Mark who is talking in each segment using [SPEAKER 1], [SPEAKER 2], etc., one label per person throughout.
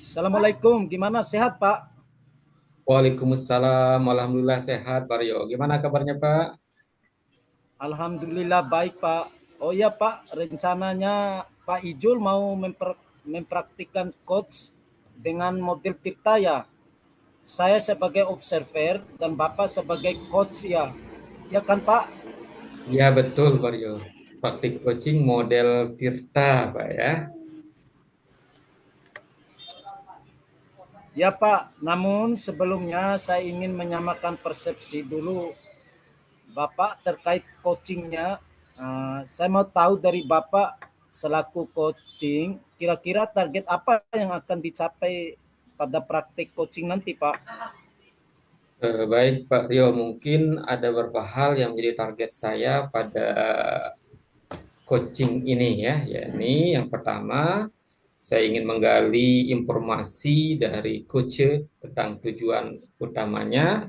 [SPEAKER 1] Assalamualaikum, gimana sehat Pak?
[SPEAKER 2] Waalaikumsalam, alhamdulillah sehat, Baryo. Gimana kabarnya, Pak?
[SPEAKER 1] Alhamdulillah baik Pak. Oh iya Pak, rencananya Pak Ijul mau mempraktikkan coach dengan model Tirta ya. Saya sebagai observer dan Bapak sebagai coach ya. Ya kan Pak?
[SPEAKER 2] Ya, betul, Baryo. Praktik coaching model Tirta, Pak ya.
[SPEAKER 1] Ya Pak, namun sebelumnya saya ingin menyamakan persepsi dulu Bapak terkait coachingnya. Saya mau tahu dari Bapak selaku coaching, kira-kira target apa yang akan dicapai pada praktik coaching nanti, Pak?
[SPEAKER 2] Baik, Pak Rio. Mungkin ada beberapa hal yang menjadi target saya pada coaching ini ya. Yakni yang pertama, saya ingin menggali informasi dari coach tentang tujuan utamanya.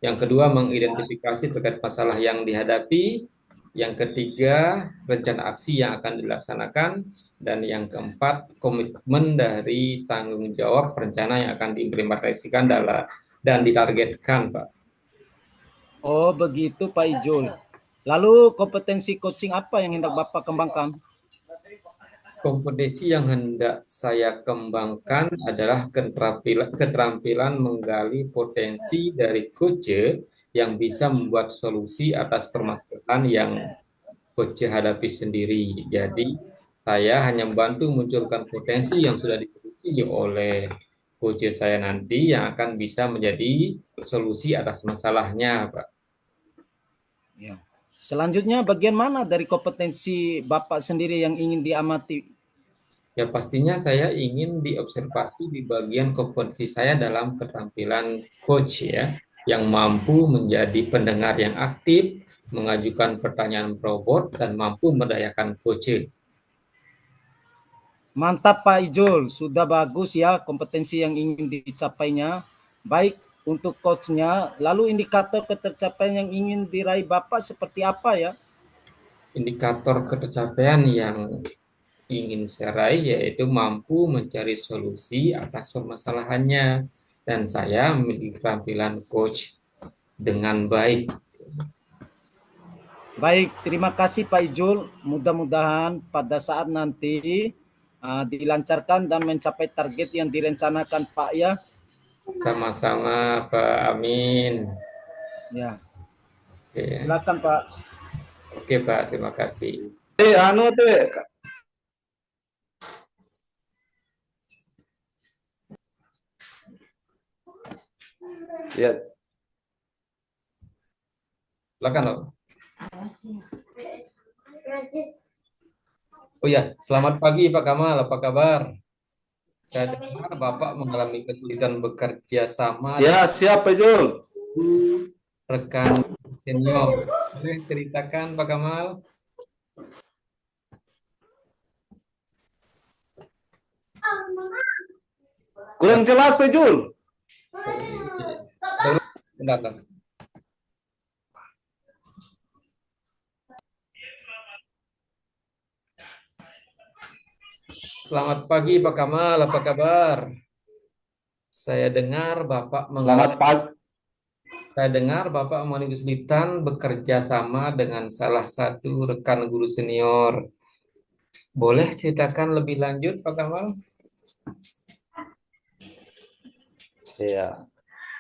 [SPEAKER 2] Yang kedua, mengidentifikasi terkait masalah yang dihadapi. Yang ketiga, rencana aksi yang akan dilaksanakan. Dan yang keempat, komitmen dari tanggung jawab rencana yang akan diimplementasikan dan ditargetkan, Pak.
[SPEAKER 1] Oh, begitu Pak Ijul. Lalu kompetensi coaching apa yang hendak Bapak kembangkan?
[SPEAKER 2] Kompetensi yang hendak saya kembangkan adalah keterampilan menggali potensi dari coach yang bisa membuat solusi atas permasalahan yang coach hadapi sendiri. Jadi, saya hanya membantu munculkan potensi yang sudah dimiliki oleh coach saya nanti yang akan bisa menjadi solusi atas masalahnya, Pak.
[SPEAKER 1] Ya. Selanjutnya, bagian mana dari kompetensi Bapak sendiri yang ingin diamati?
[SPEAKER 2] Ya pastinya saya ingin diobservasi di bagian kompetensi saya dalam keterampilan coach ya, yang mampu menjadi pendengar yang aktif, mengajukan pertanyaan robot, dan mampu mendayakan coach.
[SPEAKER 1] Mantap Pak Ijul, sudah bagus ya kompetensi yang ingin dicapainya. Baik untuk coachnya, lalu indikator ketercapaian yang ingin diraih Bapak seperti apa ya?
[SPEAKER 2] Indikator ketercapaian yang ingin saya raih yaitu mampu mencari solusi atas permasalahannya, dan saya memiliki keterampilan coach dengan baik.
[SPEAKER 1] Baik, terima kasih Pak Ijul. Mudah-mudahan pada saat nanti dilancarkan dan mencapai target yang direncanakan Pak ya.
[SPEAKER 2] Sama-sama, Pak Amin.
[SPEAKER 1] Ya,
[SPEAKER 2] Oke,
[SPEAKER 1] silakan Pak.
[SPEAKER 2] Oke, Pak, terima kasih.
[SPEAKER 3] Anu tuh ya.
[SPEAKER 2] Silakan, loh. Oh ya, selamat pagi Pak Kamal, apa kabar? Saya dengar Bapak mengalami kesulitan bekerja sama
[SPEAKER 3] Ya,
[SPEAKER 2] dengan
[SPEAKER 3] siap Pak Jul.
[SPEAKER 2] rekan senior. Boleh ceritakan Pak Kamal?
[SPEAKER 3] Kurang jelas Pak Jul.
[SPEAKER 2] Ulang, bentar, bentar. Selamat pagi Pak Kamal, apa kabar? Saya dengar Bapak
[SPEAKER 3] Selamat
[SPEAKER 2] mengalami
[SPEAKER 3] pagi.
[SPEAKER 2] saya dengar Bapak mengalami kesulitan bekerja sama dengan salah satu rekan guru senior. Boleh ceritakan lebih lanjut Pak Kamal?
[SPEAKER 3] Ya.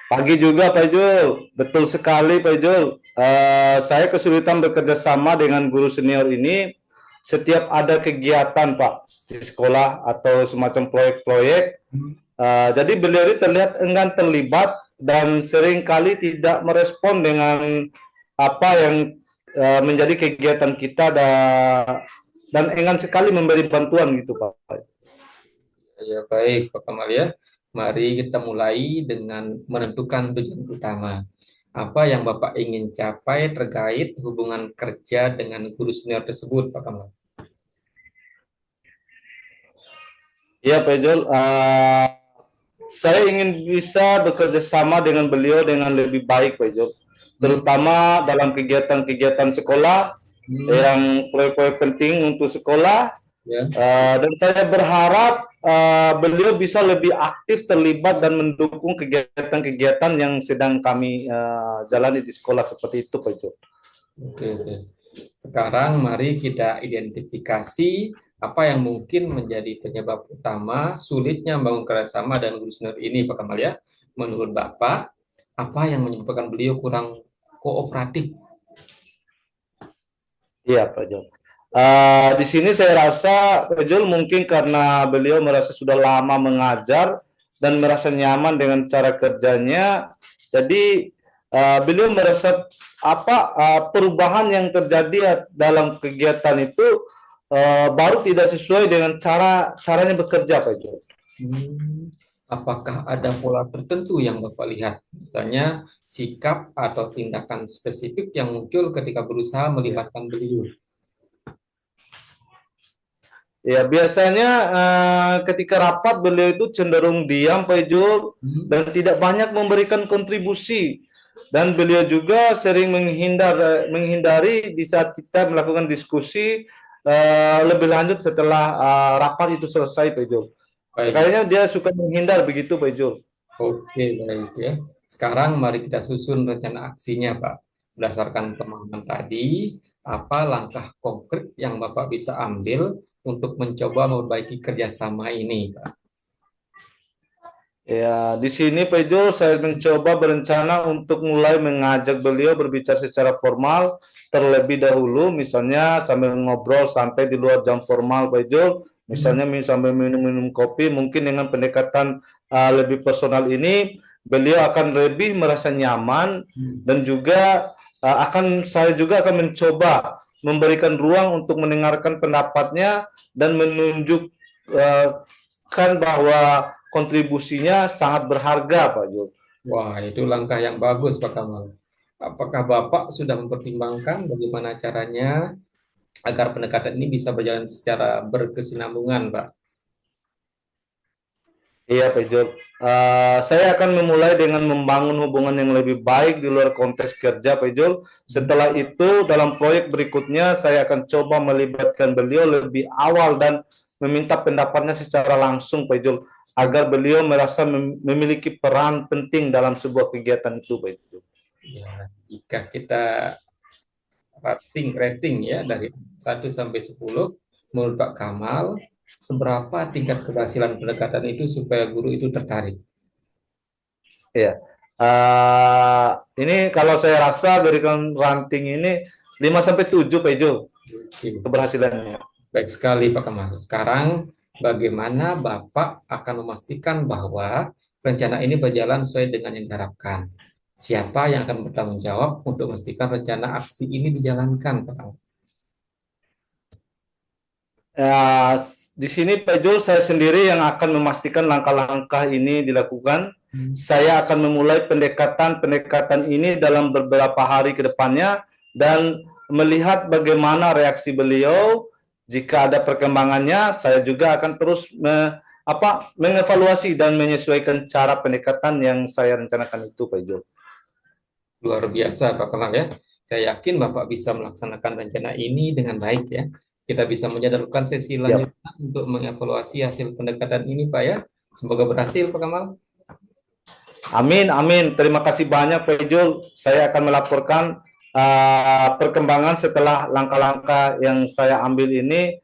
[SPEAKER 3] Pagi juga Pak Jul. Betul sekali Pak Jul. Saya kesulitan bekerja sama dengan guru senior ini setiap ada kegiatan Pak di sekolah atau semacam proyek-proyek. Jadi beliau ini terlihat enggan terlibat dan seringkali tidak merespon dengan apa yang menjadi kegiatan kita dan enggan sekali memberi bantuan gitu Pak.
[SPEAKER 2] Ya, baik, Pak Kamal ya. Mari kita mulai dengan menentukan tujuan utama. Apa yang Bapak ingin capai terkait hubungan kerja dengan guru senior tersebut, Pak Kamal?
[SPEAKER 3] Iya Pak Jul, saya ingin bisa bekerja sama dengan beliau dengan lebih baik Pak Jul,
[SPEAKER 2] Hmm,
[SPEAKER 3] terutama dalam kegiatan-kegiatan sekolah
[SPEAKER 2] hmm,
[SPEAKER 3] yang proyek-proyek penting untuk sekolah.
[SPEAKER 2] ya,
[SPEAKER 3] Dan saya berharap beliau bisa lebih aktif terlibat dan mendukung kegiatan-kegiatan yang sedang kami jalani di sekolah seperti itu, Pak Jo.
[SPEAKER 2] Oke, oke. Sekarang mari kita identifikasi apa yang mungkin menjadi penyebab utama sulitnya membangun kerjasama dengan guru senior ini, Pak Kamal ya. Menurut Bapak, apa yang menyebabkan beliau kurang kooperatif?
[SPEAKER 3] Iya, Pak Jo. Di sini saya rasa Pak Jul mungkin karena beliau merasa sudah lama mengajar dan merasa nyaman dengan cara kerjanya, jadi beliau merasa perubahan yang terjadi dalam kegiatan itu baru tidak sesuai dengan caranya bekerja, Pak Jul.
[SPEAKER 2] Apakah ada pola tertentu yang Bapak lihat? Misalnya sikap atau tindakan spesifik yang muncul ketika berusaha melibatkan beliau?
[SPEAKER 3] Ya, biasanya ketika rapat beliau itu cenderung diam, Pak Jul, dan tidak banyak memberikan kontribusi. Dan beliau juga sering menghindari di saat kita melakukan diskusi lebih lanjut setelah rapat itu selesai, Pak Jul. Kayaknya dia suka menghindar begitu, Pak Jul.
[SPEAKER 2] Oke, baik ya. Sekarang mari kita susun rencana aksinya, Pak. Berdasarkan pemahaman tadi, apa langkah konkret yang Bapak bisa ambil untuk mencoba memperbaiki kerjasama ini, Pak?
[SPEAKER 3] Ya, di sini Pak Jul saya mencoba berencana untuk mulai mengajak beliau berbicara secara formal terlebih dahulu, misalnya sambil ngobrol sampai di luar jam formal, Pak Jul. Misalnya sambil minum-minum kopi, mungkin dengan pendekatan lebih personal ini, beliau akan lebih merasa nyaman dan juga saya juga akan mencoba memberikan ruang untuk mendengarkan pendapatnya dan menunjukkan bahwa kontribusinya sangat berharga, Pak Jul.
[SPEAKER 2] Wah, itu langkah yang bagus, Pak Kamal. Apakah Bapak sudah mempertimbangkan bagaimana caranya agar pendekatan ini bisa berjalan secara berkesinambungan, Pak?
[SPEAKER 3] Iya, Pak Jul. Saya akan memulai dengan membangun hubungan yang lebih baik di luar konteks kerja, Pak Jul. Setelah itu, dalam proyek berikutnya, saya akan coba melibatkan beliau lebih awal dan meminta pendapatnya secara langsung, Pak Jul, agar beliau merasa memiliki peran penting dalam sebuah kegiatan itu, Pak Jul.
[SPEAKER 2] Ya, jika kita rating ya dari 1 sampai 10, menurut Pak Kamal, seberapa tingkat keberhasilan pendekatan itu supaya guru itu tertarik?
[SPEAKER 3] Ya, ini kalau saya rasa berikan ranting ini 5 sampai 7, Pak Jul, keberhasilannya.
[SPEAKER 2] Baik sekali, Pak Kamal. Sekarang, bagaimana Bapak akan memastikan bahwa rencana ini berjalan sesuai dengan yang diharapkan? Siapa yang akan bertanggung jawab untuk memastikan rencana aksi ini dijalankan, Pak Kamal?
[SPEAKER 3] Di sini Pak Jul, saya sendiri yang akan memastikan langkah-langkah ini dilakukan. Saya akan memulai pendekatan ini dalam beberapa hari ke depannya dan melihat bagaimana reaksi beliau. Jika ada perkembangannya, saya juga akan terus mengevaluasi dan menyesuaikan cara pendekatan yang saya rencanakan itu, Pak Jul.
[SPEAKER 2] Luar biasa, Pak Kamal ya. Saya yakin Bapak bisa melaksanakan rencana ini dengan baik ya. Kita bisa menjadwalkan sesi lanjutan untuk mengevaluasi hasil pendekatan ini, Pak ya. Semoga berhasil, Pak Kamal.
[SPEAKER 3] Amin, amin. Terima kasih banyak, Pak Jul. Saya akan melaporkan perkembangan setelah langkah-langkah yang saya ambil ini.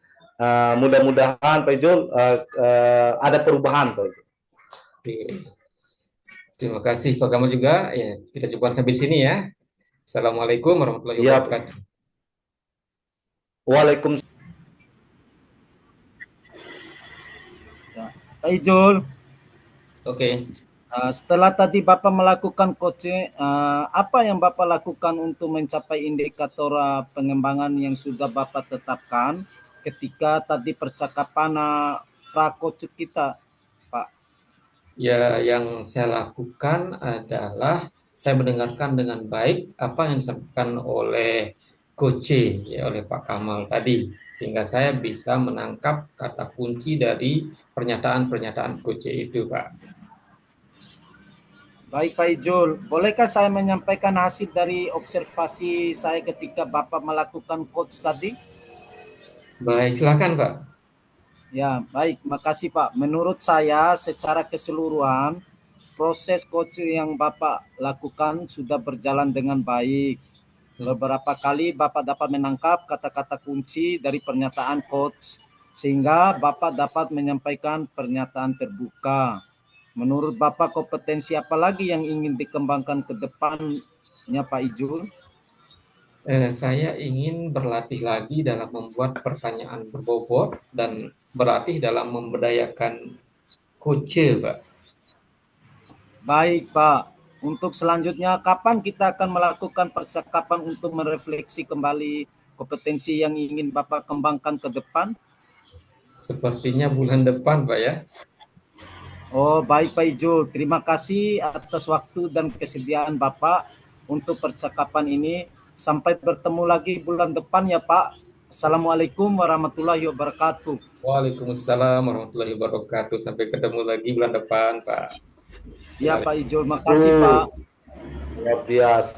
[SPEAKER 3] Mudah-mudahan, Pak Jul, ada perubahan, Pak Jul.
[SPEAKER 2] Terima kasih, Pak Kamal juga. Ya, kita coba sampai sini ya. Assalamualaikum warahmatullahi wabarakatuh.
[SPEAKER 3] Waalaikumsalam.
[SPEAKER 1] Pak Ijul.
[SPEAKER 2] Oke.
[SPEAKER 1] Setelah tadi Bapak melakukan coaching, apa yang Bapak lakukan untuk mencapai indikator pengembangan yang sudah Bapak tetapkan ketika tadi percakapan pra-coach kita, Pak?
[SPEAKER 2] Ya, yang saya lakukan adalah saya mendengarkan dengan baik apa yang disampaikan oleh coach ya, oleh Pak Kamal tadi, sehingga saya bisa menangkap kata kunci dari pernyataan-pernyataan coach itu, Pak.
[SPEAKER 1] Baik Pak Ijul, bolehkah saya menyampaikan hasil dari observasi saya ketika Bapak melakukan coach tadi?
[SPEAKER 2] Baik, silakan Pak.
[SPEAKER 1] Ya, baik. Makasih Pak. Menurut saya secara keseluruhan proses coaching yang Bapak lakukan sudah berjalan dengan baik. Beberapa kali Bapak dapat menangkap kata-kata kunci dari pernyataan coach sehingga Bapak dapat menyampaikan pernyataan terbuka. Menurut Bapak kompetensi apa lagi yang ingin dikembangkan ke depannya Pak Ijul?
[SPEAKER 2] Saya ingin berlatih lagi dalam membuat pertanyaan berbobot dan berlatih dalam memberdayakan coach, Pak.
[SPEAKER 1] Baik Pak. Untuk selanjutnya kapan kita akan melakukan percakapan untuk merefleksi kembali kompetensi yang ingin Bapak kembangkan ke depan?
[SPEAKER 2] Sepertinya bulan depan, Pak ya.
[SPEAKER 1] Oh, baik Pak Ijul. Terima kasih atas waktu dan kesediaan Bapak untuk percakapan ini. Sampai bertemu lagi bulan depan ya Pak. Assalamualaikum warahmatullahi wabarakatuh.
[SPEAKER 2] Waalaikumsalam warahmatullahi wabarakatuh. Sampai ketemu lagi bulan depan, Pak.
[SPEAKER 1] Ya Pak Ijul, makasih Pak.
[SPEAKER 3] Luar biasa.